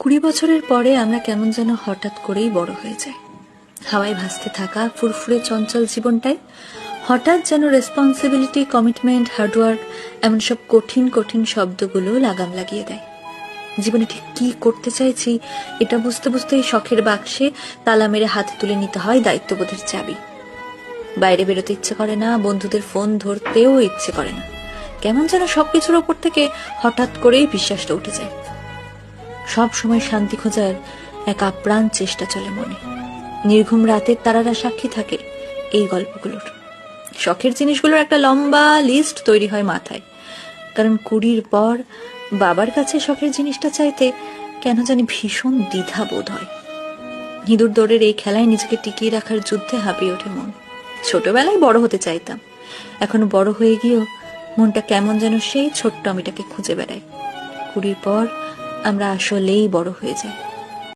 20 বছরের পরে আমরা কেমন যেন হঠাৎ করেই বড় হয়ে যাই। হাওয়ায় ভাসতে থাকা ফুরফুরে চঞ্চল জীবনটাই হঠাৎ যেন রেসপন্সিবিলিটি, কমিটমেন্ট, হার্ডওয়ার্ক এমন সব কঠিন কঠিন শব্দগুলো লাগাম লাগিয়ে দেয়। জীবনে ঠিক কি করতে চাইছি এটা বুঝতে বুঝতেই শখের বাক্সে তালা মেরে হাতে তুলে নিতে হয় দায়িত্ববোধের চাবি। বাইরে বেরোতে ইচ্ছে করে না, বন্ধুদের ফোন ধরতেও ইচ্ছে করে না। কেমন যেন সবকিছুর ওপর থেকে হঠাৎ করেই বিশ্বাসটা উঠে যায়। সব সময় শান্তি খোঁজার এক আপ্রাণ চেষ্টা চলে মনে। নির্ঘুম রাতের তারারা সাক্ষী থাকে এই গল্পগুলোর। শখের জিনিসগুলোর একটা লম্বা লিস্ট তৈরি হয় মাথায়। কারণ 20 পর বাবার কাছে শখের জিনিসটা চাইতে কেন জানি ভীষণ দ্বিধা বোধ হয়। ইঁদুর দৌড়ের এই খেলায় নিজেকে টিকিয়ে রাখার যুদ্ধে হাঁপিয়ে ওঠে মন। ছোটবেলায় বড় হতে চাইতাম, এখন বড় হয়ে গিয়েও মনটা কেমন যেন সেই ছোট্ট আমিটাকে খুঁজে বেড়ায়। 20 পর আমরা আসলেই বড় হয়ে যাই।